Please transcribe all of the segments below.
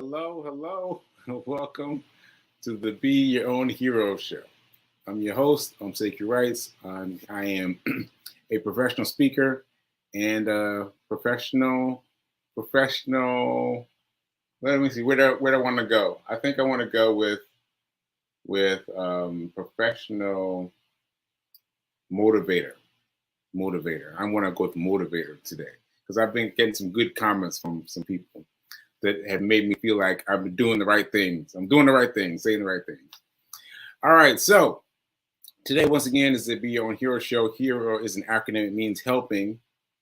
hello. Welcome to the Be Your Own Hero show. I'm your host, Sacred Rights. I am a professional speaker and a professional. Let me see where do I want to go. I think I want to go with professional motivator. Motivator. I want to go with motivator today because I've been getting some good comments from some people that have made me feel like I'm doing the right things. I'm doing the right things, saying the right things. All right, so today, once again, is the Be Your Own Hero show. Hero is an acronym. It means helping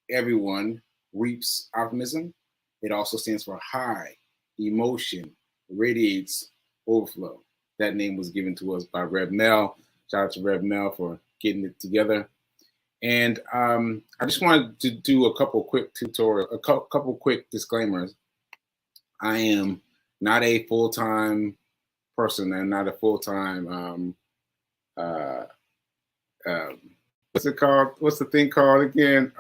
everyone reaps optimism. It also stands for high emotion, radiates overflow. That name was given to us by Rev Mel. Shout out to Rev Mel for getting it together. And I just wanted to do a couple quick quick disclaimers. I am not a full-time person. I'm not a full-time, what's it called? What's the thing called again?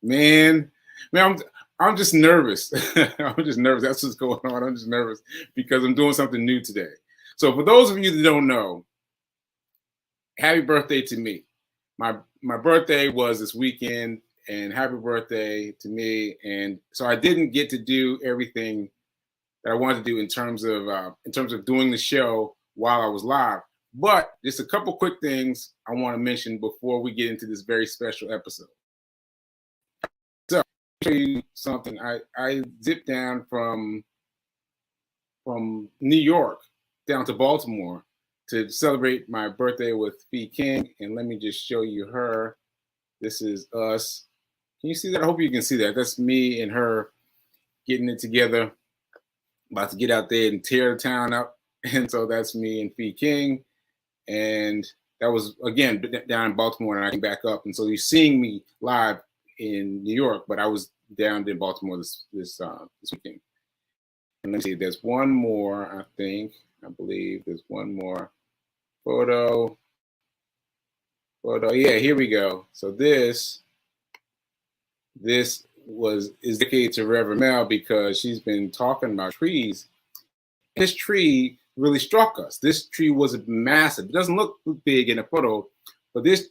Man, I'm just nervous. I'm just nervous. That's what's going on. I'm just nervous because I'm doing something new today. So for those of you that don't know, happy birthday to me. My birthday was this weekend, and happy birthday to me. And so I didn't get to do everything that I wanted to do in terms of doing the show while I was live. But just a couple quick things I want to mention before we get into this very special episode. So I'll show you something. I zipped down from New York down to Baltimore to celebrate my birthday with Fee King. And let me just show you her. This is us. Can you see that? I hope you can see that. That's me and her getting it together. About to get out there and tear the town up. And so that's me and Fee King. And that was, again, down in Baltimore, and I came back up. And so you're seeing me live in New York, but I was down in Baltimore this weekend. And let's see, there's one more, I believe there's one more photo. Yeah, here we go. So this is dedicated to Reverend Mel because she's been talking about trees. This tree really struck us. This tree was massive. It doesn't look big in a photo, but this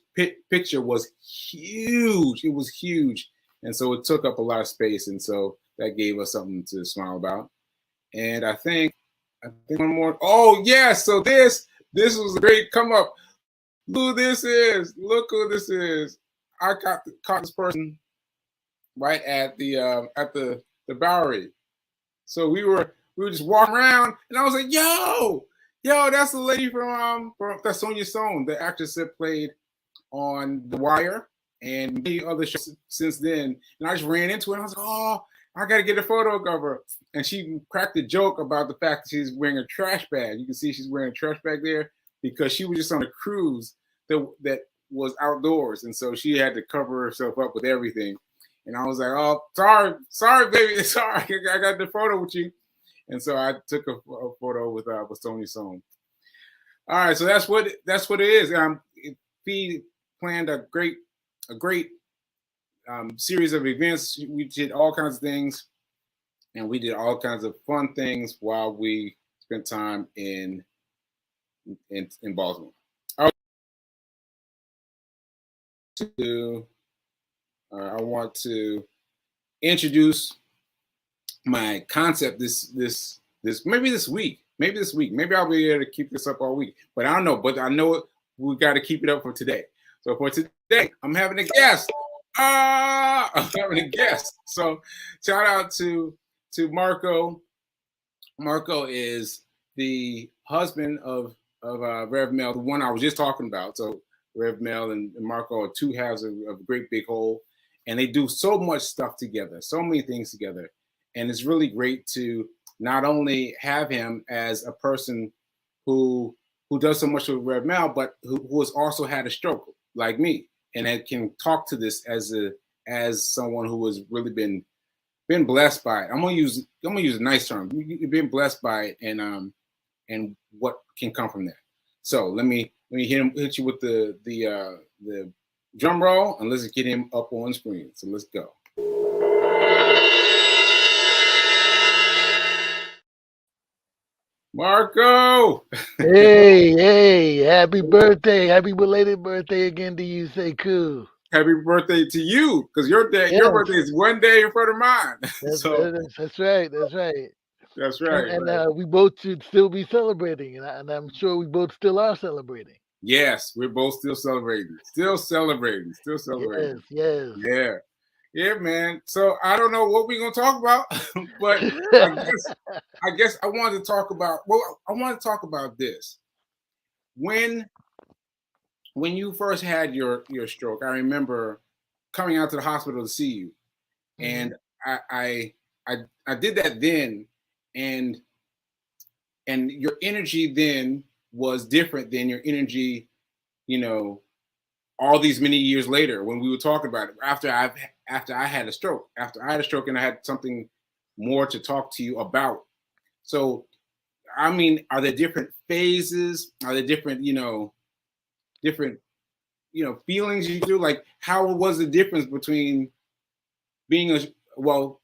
picture was huge. It was huge. And so it took up a lot of space. And so that gave us something to smile about. And I think one more. Oh, yeah. So this was a great come up. Look who this is. Look who this is. I caught this person right at the Bowery. So we were just walking around, and I was like, yo, that's the lady from that's Sonia Stone, the actress that played on The Wire and many other shows since then. And I just ran into it, and I was like, oh, I got to get a photo of her. And she cracked a joke about the fact that she's wearing a trash bag. You can see she's wearing a trash bag there because she was just on a cruise that was outdoors. And so she had to cover herself up with everything. And I was like, oh, sorry, baby. Sorry, I got the photo with you. And so I took a photo with Sonia Stone. All right, so that's what it is. Fee planned a great series of events. We did all kinds of things, and we did all kinds of fun things while we spent time in Baltimore. I want to introduce my concept this maybe this week. Maybe I'll be able to keep this up all week, but I don't know. But I know we got to keep it up for today. So for today, I'm having a guest. I'm having a guest. So shout out to Marco. Marco is the husband of Rev Mel, the one I was just talking about. So Rev Mel and Marco are two halves of a great big whole, and they do so much stuff together, so many things together. And it's really great to not only have him as a person who does so much with Rev Mel, but who has also had a stroke like me, and that can talk to this as someone who has really been blessed by it. I'm gonna use a nice term. You've been blessed by it, and what can come from that. So let me hit you with the drum roll, and let's get him up on screen. So let's go. Marco. Hey, hey, happy birthday. Happy belated birthday again to you, Sekou. Happy birthday to you, because your Yes, birthday is one day in front of mine. So that's right. That's right. that's And right, and right. we both should still be celebrating, and I'm sure we both still are celebrating. Yes, we're both still celebrating. Still celebrating. Still Yes, celebrating. yes. Yeah. Yeah, man. So I don't know what we're gonna talk about, but I guess I wanted to talk about I want to talk about this. When when you first had your stroke, I remember coming out to the hospital to see you. hmm And I I I did that then, and your energy then was different than your energy, you know, all these many years later when we were talking about it after I had a stroke, after I had a stroke and I had something more to talk to you about. So I mean, are there different phases? Are there different, different, feelings you do? Like, how was the difference between being a well,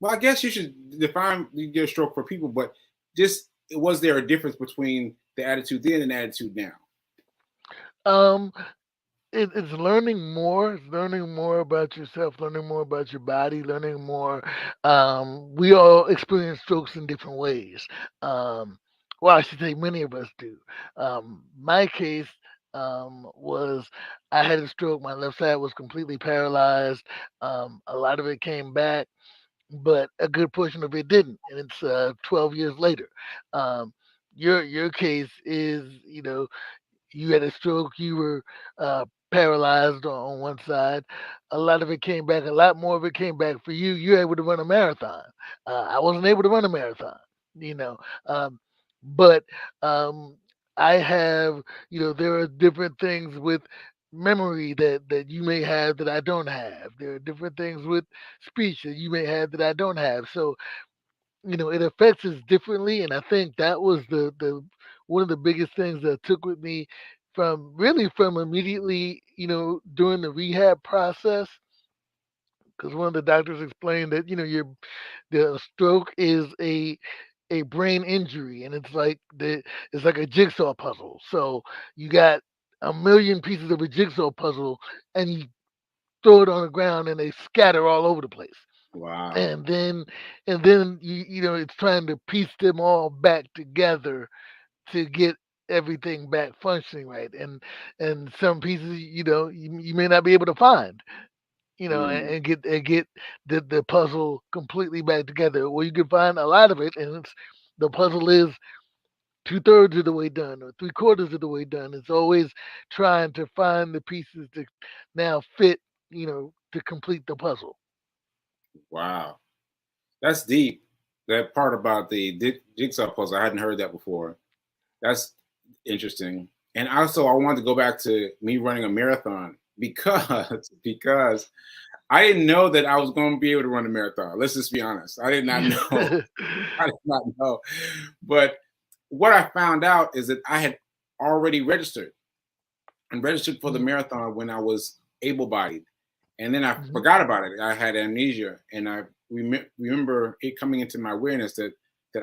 I guess you should define your stroke for people, but just was there a difference between the attitude then and the attitude now? Um, it's learning more. It's learning more about yourself, learning more about your body, learning more. We all experience strokes in different ways. Um, well, I should say many of us do. My case was I had a stroke. My left side was completely paralyzed. A lot of it came back, but a good portion of it didn't, and it's 12 years later. Um, your case is, you had a stroke, you were paralyzed on one side. A lot of it came back, a lot more of it came back for you. You're able to run a marathon. I wasn't able to run a marathon, you know. Um, but I have, there are different things with memory that you may have that I don't have. There are different things with speech that you may have that I don't have. So it affects us differently, and I think that was the one of the biggest things that I took with me from immediately, during the rehab process, because one of the doctors explained that the stroke is a brain injury, and it's like a jigsaw puzzle. So you got a million pieces of a jigsaw puzzle, and you throw it on the ground, and they scatter all over the place. Wow. And then it's trying to piece them all back together to get everything back functioning right, and some pieces you may not be able to find, Mm, and get the puzzle completely back together, or you can find a lot of it, and the puzzle is two-thirds of the way done or three-quarters of the way done. It's always trying to find the pieces to now fit, to complete the puzzle. wow. That's deep. That part about the jigsaw puzzle, I hadn't heard that before. That's interesting. And also, I wanted to go back to me running a marathon because because I didn't know that I was going to be able to run a marathon. Let's just be honest. I did not know. I did not know. But what I found out is that I had already registered and registered for the Mm, marathon when I was able-bodied, and then I mhm, forgot about it. I had amnesia, and I remember it coming into my awareness that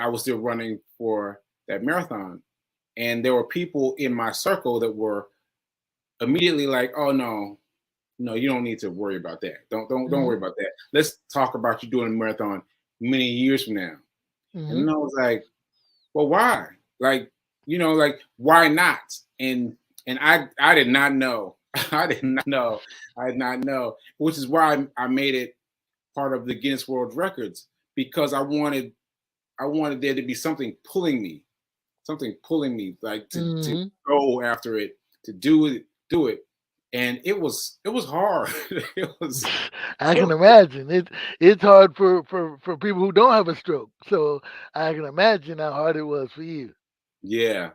I was still running for that marathon, and there were people in my circle that were immediately like, "Oh no, no, you don't need to worry about that. Don't worry mhm, about that. Let's talk about you doing a marathon many years from now." And mhm. then I was like, "Well, why? Like, like why not?" And I did not know. I did not know. I did not know, which is why I made it part of the Guinness World Records because I wanted there to be something pulling me, like to Mhm. go after it, to do it, and it was hard. it was I it, can imagine. It's hard for people who don't have a stroke. So I can imagine how hard it was for you. yeah,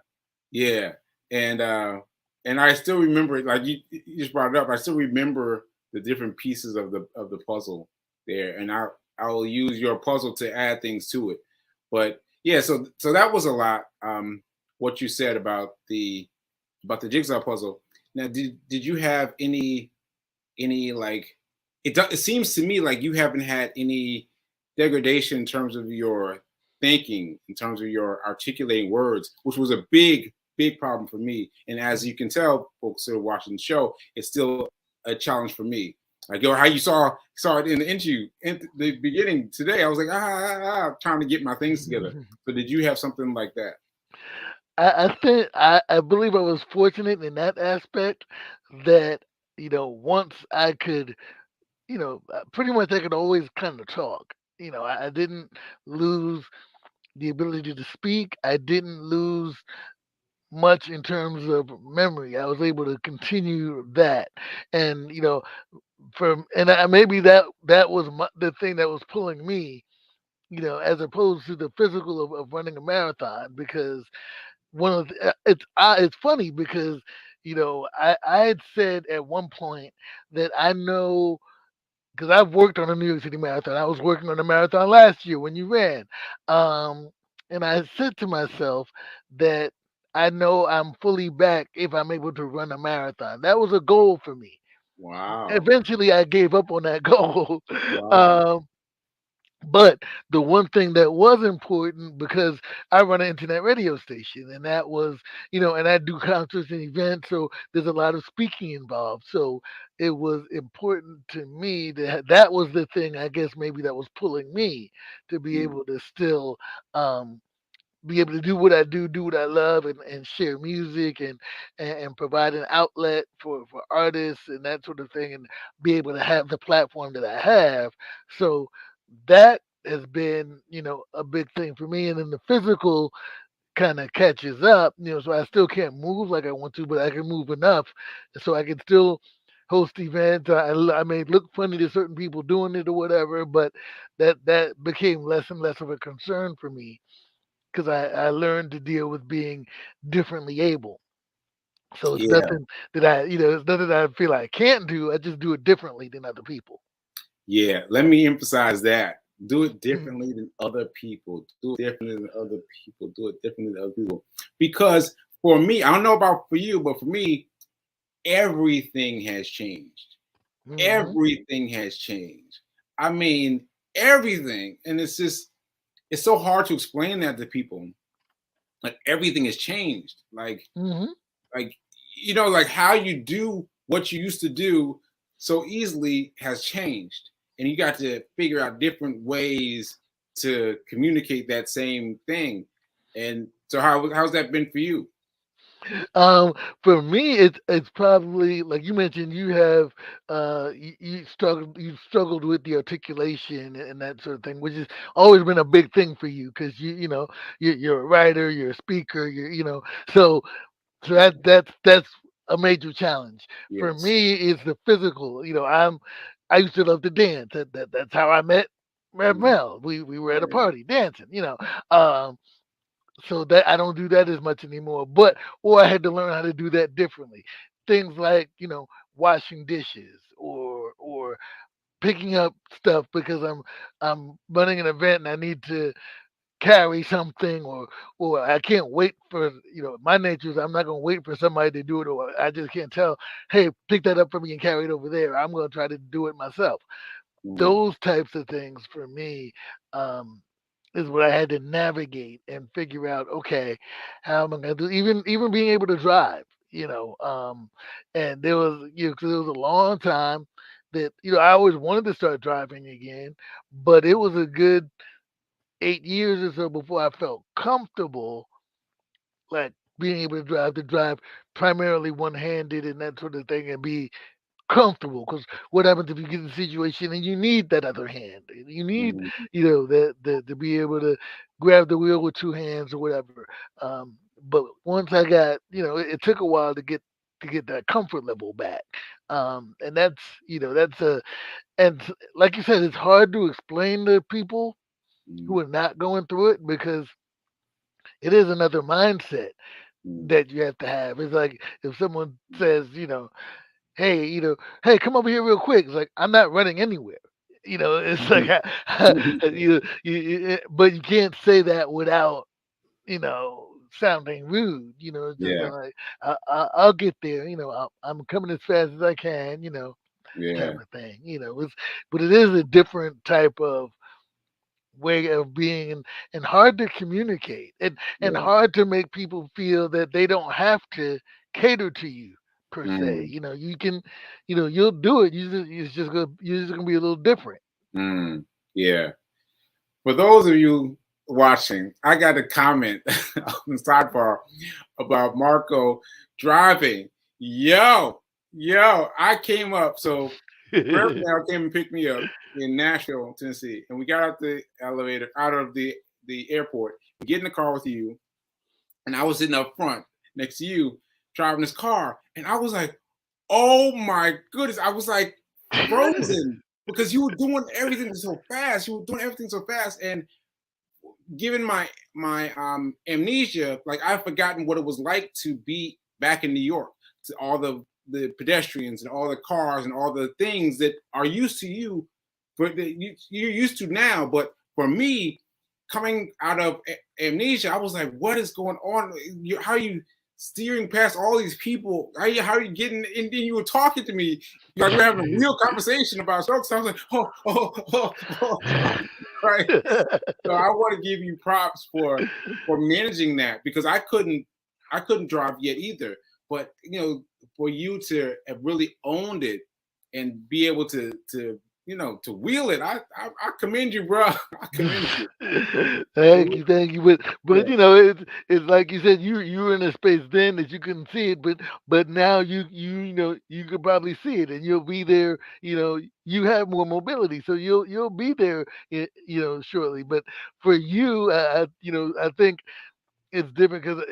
yeah, and I still remember it. Like you just brought it up. I still remember the different pieces of the puzzle there, and I'll use your puzzle to add things to it. But yeah, so that was a lot. What you said about the jigsaw puzzle. Now, did you have any like it seems to me like you haven't had any degradation in terms of your thinking, in terms of your articulating words, which was a big problem for me. And as you can tell, folks that are watching the show, it's still a challenge for me. Like, yo, how you saw it in the interview in the beginning today. I was like, trying to get my things together. So did you have something like that? I think I believe I was fortunate in that aspect that once I could pretty much I could always kind of talk. I didn't lose the ability to speak. I didn't lose much in terms of memory. I was able to continue that, and maybe that was the thing that was pulling me. As opposed to the physical of running a marathon, because one of the, it's funny because I had said at one point that I know because I've worked on a New York City marathon. I was working on a marathon last year when you ran, um, and I said to myself that I know I'm fully back if I'm able to run a marathon. That was a goal for me. Wow. Eventually, I gave up on that goal. Wow. um, but the one thing that was important, because I run an internet radio station, and that was, and I do concerts and events, so there's a lot of speaking involved. So it was important to me that was the thing, I guess, maybe that was pulling me to be Mm, able to still um, be able to do what I do what I love, and share music, and provide an outlet for artists and that sort of thing, and be able to have the platform that I have. So that has been, a big thing for me. And then the physical kind of catches up, so I still can't move like I want to, but I can move enough so I can still host events. I may look funny to certain people doing it or whatever, but that became less and less of a concern for me because I learned to deal with being differently able. So it's yeah. nothing it's nothing that I feel I can't do. I just do it differently than other people. Yeah. Let me emphasize that. Do it Mhm. differently than other people. Do it differently than other people. Do it differently than other people. Because for me, I don't know about for you, but for me, everything has changed. Mhm. Everything has changed. I mean, everything. And it's so hard to explain that to people. Like everything has changed. Mhm. Like like how you do what you used to do so easily has changed. And you got to figure out different ways to communicate that same thing. And so how's that been for you? Um, for me, it's probably like you mentioned. You have you struggled with the articulation and that sort of thing, which has always been a big thing for you because you're a writer, you're a speaker, so that's a major challenge. For Yes. me, it's the physical. I used to love to dance. That's how I met Rev Mm, Mel. We were at a right. party dancing. Um, so that I don't do that as much anymore. Or I had to learn how to do that differently. Things like washing dishes or picking up stuff because I'm running an event and I need to carry something, or I can't wait for my nature is I'm not gonna wait for somebody to do it, or I just can't tell, hey, pick that up for me and carry it over there. I'm gonna try to do it myself. Mm, Those types of things for me um, is what I had to navigate and figure out. Okay, how am I gonna do? Even being able to drive, and there was 'cause it was a long time that I always wanted to start driving again, but it was a good 8 years or so before I felt comfortable, like being able to drive primarily one handed and that sort of thing, and be comfortable. Because what happens if you get in a situation and you need that other hand? You need, mm, that to be able to grab the wheel with two hands or whatever. But once I got, it took a while to get that comfort level back. And that's like you said, it's hard to explain to people mm, who are not going through it because it is another mindset mm. that you have to have. It's like if someone says, hey, hey, come over here real quick. It's like I'm not running anywhere. It's like but you can't say that without sounding rude. It's just Yeah. kind of like I'll get there. I'm coming as fast as I can. Type Yeah. of thing. But it is a different type of way of being, and hard to communicate, and Yeah. hard to make people feel that they don't have to cater to you per se. Mm, You can, you'll do it. You're just gonna be a little different. mm, yeah. For those of you watching, I got a comment on the sidebar about Marco driving. Yo, I came up. So Riverdale came and picked me up in Nashville, Tennessee, and we got out the elevator, out of the airport. We get in the car with you, and I was sitting up front next to you, driving this car, and I was like, "Oh my goodness!" I was like frozen because you were doing everything so fast. You were doing everything so fast, and given my amnesia, like I've forgotten what it was like to be back in New York, to all the pedestrians and all the cars and all the things that are used to you, but that you're used to now. But for me, coming out of amnesia, I was like, what is going on? How are you steering past all these people? How are you getting? And then you were talking to me like we're having a real conversation about strokes. So I was like, oh, right. So I want to give you props for managing that, because I couldn't drive yet either. But for you to have really owned it and be able to wheel it, I commend you, bro. I commend you. Thank you. But Yeah. it's like you said, you were in a space then that you couldn't see it, but now you could probably see it, and you'll be there. You have more mobility, so you'll be there. Shortly. But for you, I think it's different because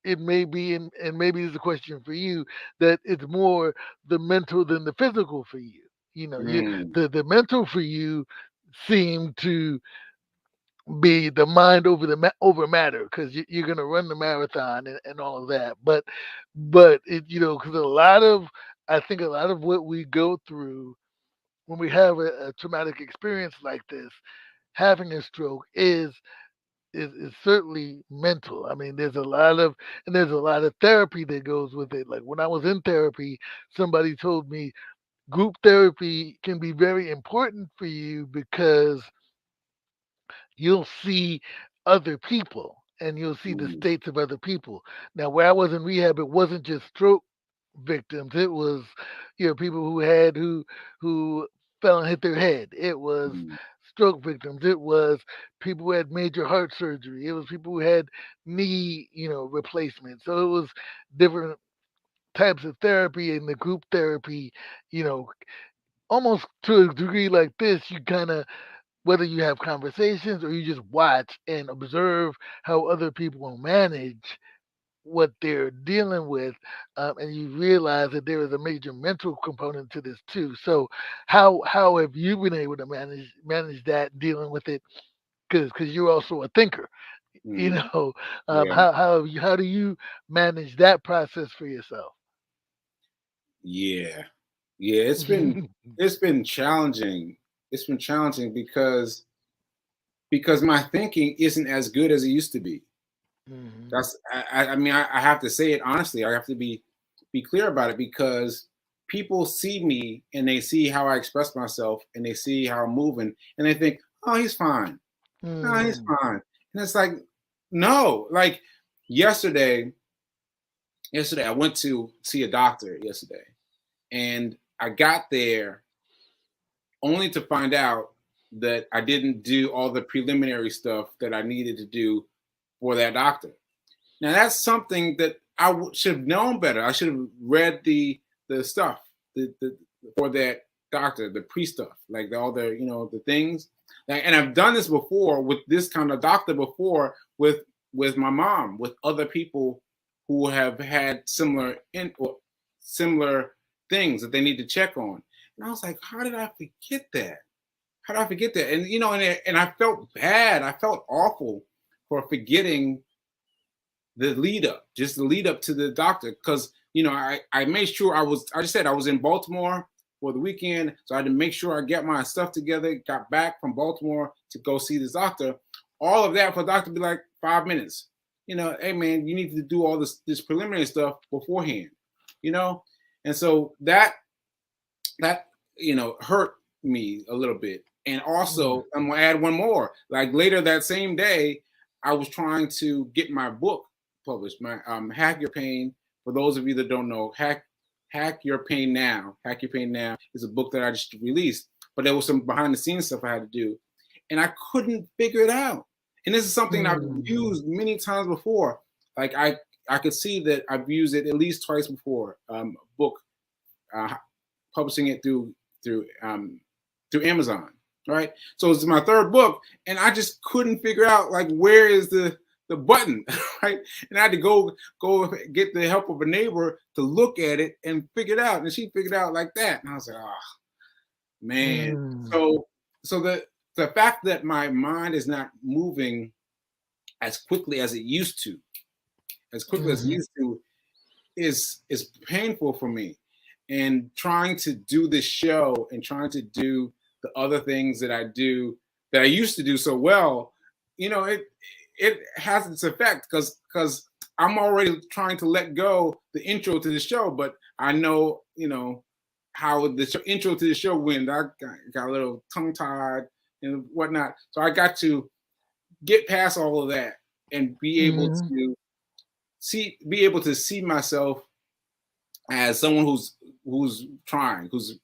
it may be, and maybe it's a question for you, that it's more the mental than the physical for you. Mm, The mental for you seem to be the mind over over matter, because you're going to run the marathon, and all of that. But because I think a lot of what we go through when we have a traumatic experience like this, having a stroke is certainly mental. I mean, there's a lot of therapy that goes with it. Like when I was in therapy, somebody told me group therapy can be very important for you because you'll see other people, and you'll see the mm, states of other people. Now, where I was in rehab, it wasn't just stroke victims. It was, people who fell and hit their head. It was mm, stroke victims. It was people who had major heart surgery. It was people who had knee, replacement. So it was different types of therapy, and the group therapy, you know, almost to a degree like this, you kind of, whether you have conversations or you just watch and observe how other people manage what they're dealing with, and you realize that there is a major mental component to this too. So, how have you been able to manage that, dealing with it? Because you're also a thinker, you mm. know. Yeah, How do you manage that process for yourself? yeah, yeah. It's been challenging. It's been challenging because my thinking isn't as good as it used to be. Hmm. I have to say it honestly. I have to be clear about it, because people see me and they see how I express myself and they see how I'm moving and they think, oh, he's fine. No, he's Hmm. fine. And it's like, no. Like yesterday, yesterday I went to see a doctor yesterday, and I got there only to find out that I didn't do all the preliminary stuff that I needed to do for that doctor. Now that's something that should have known better. I should have read the stuff for that doctor, the pre stuff, like all the things. Like, and I've done this before with this kind of doctor before, with my mom, with other people who have had similar things that they need to check on. And I was like, how did I forget that? How did I forget that? And and I felt bad. I felt awful for forgetting the lead up, just the lead up to the doctor, because I made sure I just said I was in Baltimore for the weekend, so I had to make sure I get my stuff together, got back from Baltimore to go see this doctor. All of that for the doctor to be like 5 minutes. Hey man, you need to do all this preliminary stuff beforehand, you know? And so that hurt me a little bit. And Mm. also, I'm gonna add one more. Like later that same day, I was trying to get my book published. My Hack Your Pain. For those of you that don't know, Hack Your Pain Now. Hack Your Pain Now is a book that I just released, but there was some behind the scenes stuff I had to do, and I couldn't figure it out. And this is something I've Mm. used many times before. Like I could see that I've used it at least twice before. Book uh, publishing it through Amazon, right? So it's my third book, and I just couldn't figure out like where is the button, right? And I had to go get the help of a neighbor to look at it and figure it out, and she figured it out like that, and I was like, oh man. Mm. So the fact that my mind is not moving as quickly as it used to, as quickly as it Mhm. used to, is painful for me. And trying to do this show and trying to do the other things that I do that I used to do so well, it has its effect because I'm already trying to let go the intro to the show, but I know how the intro to the show went. I got a little tongue tied and whatnot, so I got to get past all of that and Mhm. be able to see myself as someone who's trying, who's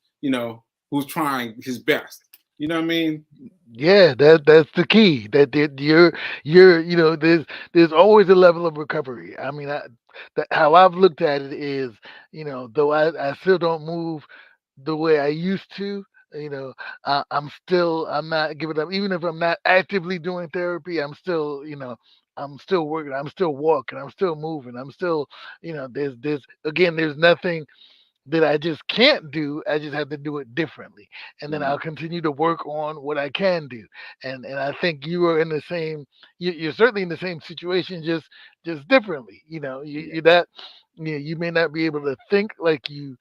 trying his best. You know what I mean? Yeah, that's the key. That you're there's always a level of recovery. I mean, how I've looked at it is, though I still don't move the way I used to. You know, I'm not giving up. Even if I'm not actively doing therapy, I'm still working. I'm still walking. I'm still moving. I'm still, there's nothing that I just can't do. I just have to do it differently, and then Mm, I'll continue to work on what I can do. And I think you are in the same. You're certainly in the same situation, just differently. yeah, You that you may not be able to think like you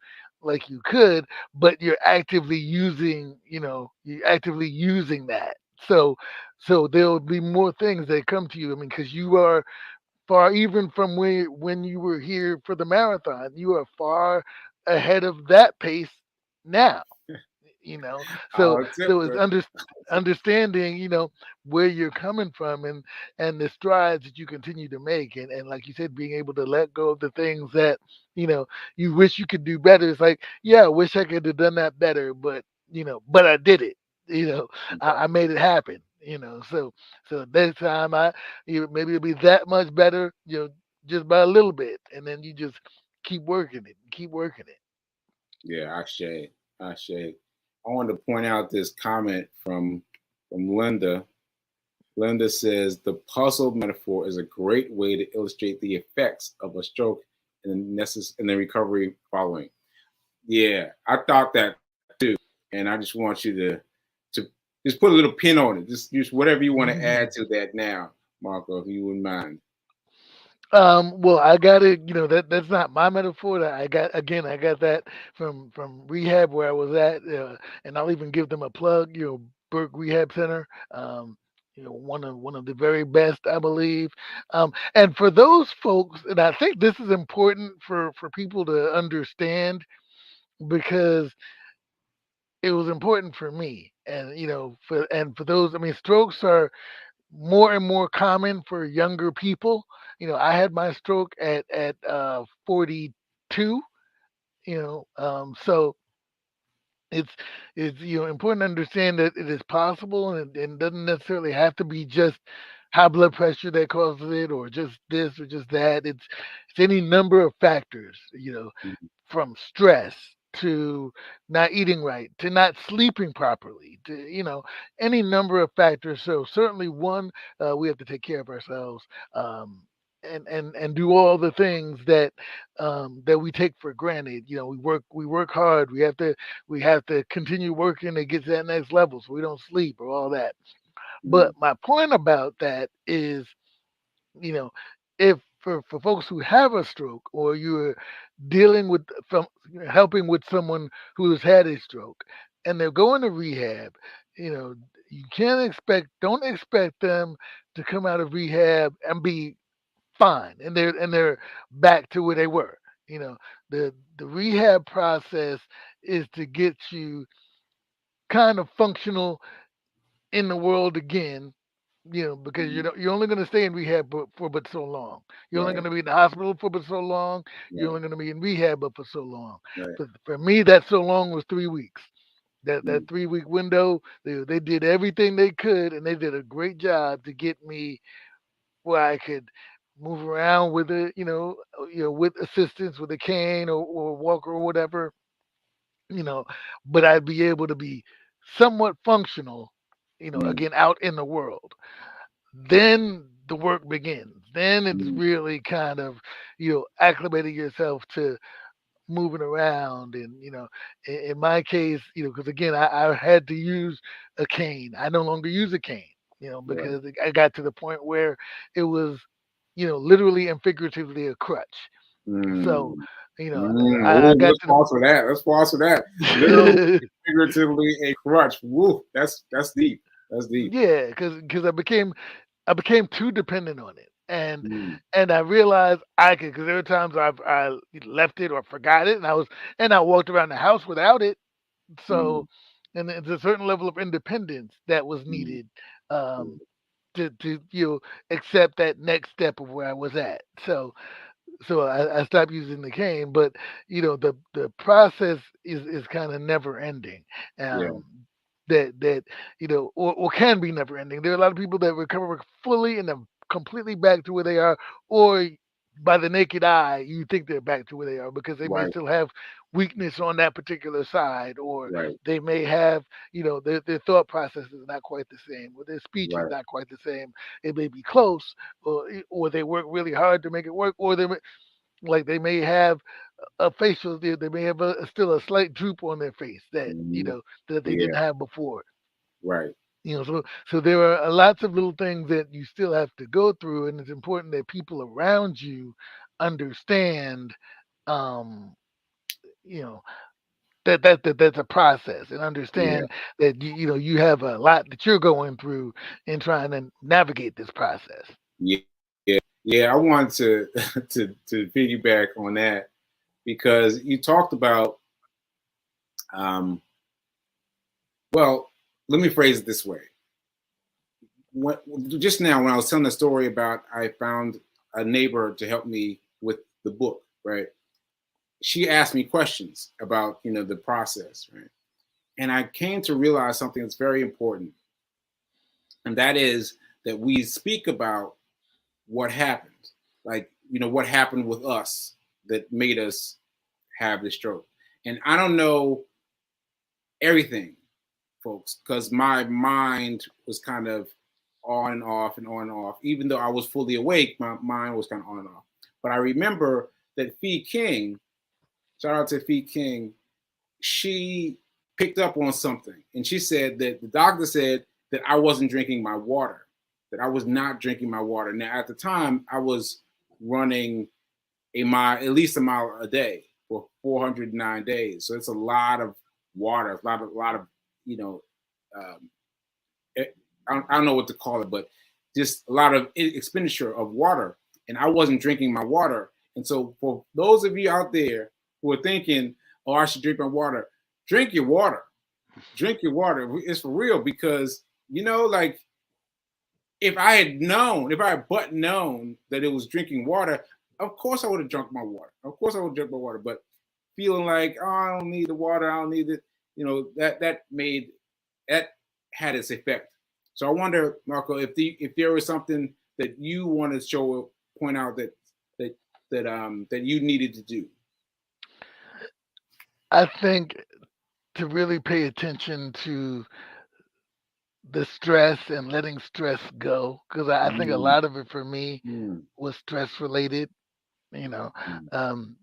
could, but you're actively using that. So there'll be more things that come to you. I mean, because you are far, even from when you were here for the marathon, you are far ahead of that pace now. you know so I'll accept so it's it. understanding where you're coming from, and the strides that you continue to make, and like you said, being able to let go of the things that you know you wish you could do better. It's like, yeah, I wish I could have done that better, but I did it. I made it happen. So next time maybe it'll be that much better, just by a little bit, and then you just keep working it, keep working it. Yeah, I wanted to point out this comment from Linda. Linda says the puzzle metaphor is a great way to illustrate the effects of a stroke and the recovery following. Yeah, I thought that too, and I just want you to just put a little pin on it. Just whatever you want to add Mhm. to that now, Marco, if you wouldn't mind. Well, I got it. That's not my metaphor. That I got that from rehab where I was at, and I'll even give them a plug. Burke Rehab Center. One of the very best, I believe. And for those folks, and I think this is important for people to understand, because it was important for me, and for those. I mean, strokes are more and more common for younger people. I had my stroke at 42. So it's important to understand that it is possible, and doesn't necessarily have to be just high blood pressure that causes it, or just this or just that. It's any number of factors. From stress to not eating right to not sleeping properly to any number of factors. So certainly, one, we have to take care of ourselves, um, and do all the things that we take for granted. We work hard. We have to continue working to get to that next level, so we don't sleep or all that. But Mm, my point about that is, you know, if for folks who have a stroke, or you're dealing with helping with someone who has had a stroke and they're going to rehab, you know, don't expect them to come out of rehab and be fine, and they're back to where they were. The rehab process is to get you kind of functional in the world again, because Mm. you're only going to stay in rehab for but so long. You're only Right. going to be in the hospital for but so long. You're Right. only going to be in rehab but for so long. Right. But for me, that so long was 3 weeks. That Mm. 3 week window, they did everything they could, and they did a great job to get me where I could move around with it, with assistance with a cane or a walker or whatever, you know, but I'd be able to be somewhat functional, Mm. again out in the world. Then the work begins. Then it's Mm. really kind of, acclimating yourself to moving around. And, in my case, because again, I had to use a cane. I no longer use a cane, Right. because I got to the point where it was, literally and figuratively a crutch. So, Mm. you know, Mm. I Oh, got let's to pause for that. Let's pause for that. Literally, the figuratively, a crutch. Woo. That's deep. That's deep. yeah, because I became too dependent on it, and Mm. and I realized I could, because there were times I left it or forgot it, and I walked around the house without it. Mm. So, and there's a certain level of independence that was Mm. needed, um, to accept that next step of where I was at. So I stopped using the cane, but the process is kind of never ending. Yeah. Um, that or can be never ending. There are a lot of people that recover fully and are completely back to where they are, or by the naked eye, you think they're back to where they are because they may Right. still have weakness on that particular side, or Right. they may have, their thought process is not quite the same, or their speech is Right. not quite the same. It may be close, or they work really hard to make it work, or they may have a facial, they may have still a slight droop on their face that Mm. that they Yeah. didn't have before. Right. So there are lots of little things that you still have to go through, and it's important that people around you understand, um you know that's a process, and Yeah. understand that you have a lot that you're going through in trying to navigate this process. Yeah. Yeah. I want to to piggyback on that because you talked about um, well, let me phrase it this way. When, just now, when I was telling the story about I found a neighbor to help me with the book, right? She asked me questions about the process, right? And I came to realize something that's very important, and that is that we speak about what happened, like what happened with us that made us have the stroke. And I don't know everything, folks, because my mind was kind of on and off and on and off. Even though I was fully awake, my mind was kind of on and off. But I remember that Fee King, shout out to Fee King, she picked up on something. And she said that the doctor said that I wasn't drinking my water, that I was not drinking my water. Now, at the time, I was running a mile, at least a mile a day for 409 days. So it's a lot of water, a lot of, you know, um, I don't know what to call it, but just a lot of expenditure of water. And I wasn't drinking my water. And so for those of you out there who are thinking, oh, I should drink my water, drink your water. Drink your water. It's for real because, like if I had but known that it was drinking water, of course I would have drunk my water. Of course I would drink my water. But feeling like, oh, I don't need the water, I don't need it, that had its effect. So I wonder, Marco, if there was something that you want to point out that that you needed to do. I think to really pay attention to the stress and letting stress go, because I think a Mm, lot of it for me mm, was stress related. You know, mm,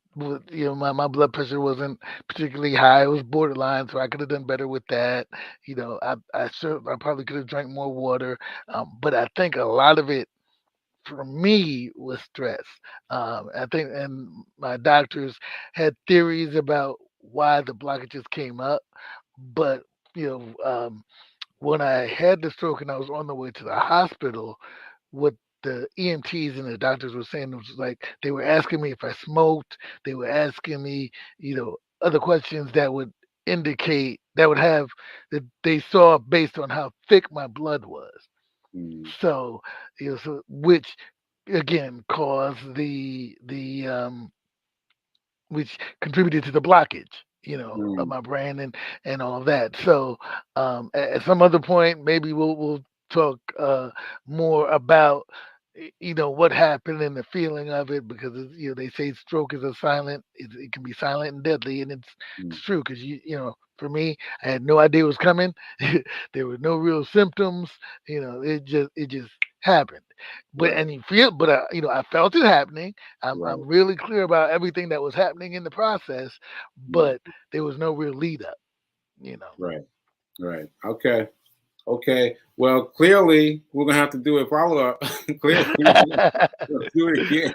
my blood pressure wasn't particularly high; it was borderline, so I could have done better with that. I probably could have drank more water, but I think a lot of it for me was stress. I think, and my doctors had theories about why the blockages came up, but you know. When I had the stroke and I was on the way to the hospital, what the EMTs and the doctors were saying was like they were asking me if I smoked. They were asking me, other questions that would indicate that would have that they saw based on how thick my blood was. Mm, So, so which again caused which contributed to the blockage, of mm, my brain and all of that. So, at some other point, maybe we'll talk more about what happened and the feeling of it, because they say stroke is a silent, it can be silent and deadly, and it's mm. true, because for me, I had no idea it was coming. There were no real symptoms. It just happened. But Right, and you feel, but I felt it happening. I'm right, really clear about everything that was happening in the process, mm, but there was no real lead up, you know. right, right. Okay, okay. Well, clearly we're gonna have to do a follow up. Clearly, we'll do it again.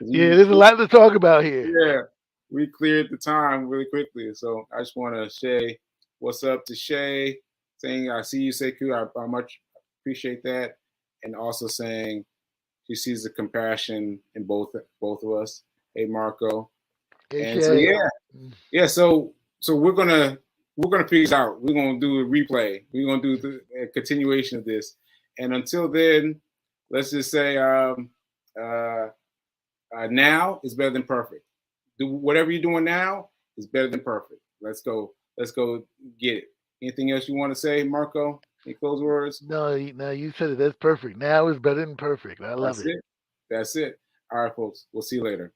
Yeah, You, there's a lot to talk about here. yeah, we cleared the time really quickly. So I just want to say what's up to Shay, saying I see you, Sekou. I much appreciate that, and also saying she sees the compassion in both of us. Hey, Marco, Hey and so Shay. yeah, yeah. So we're gonna figure this out. We're gonna do a replay. We're gonna do a continuation of this, and until then, let's just say uh, now is better than perfect. Do whatever you're doing now is better than perfect. Let's go. Let's go get it. Anything else you want to say, Marco? Any close words? No, no, you said it. That's perfect. Now is better than perfect. I love That's it. it. That's it. All right, folks. We'll see you later.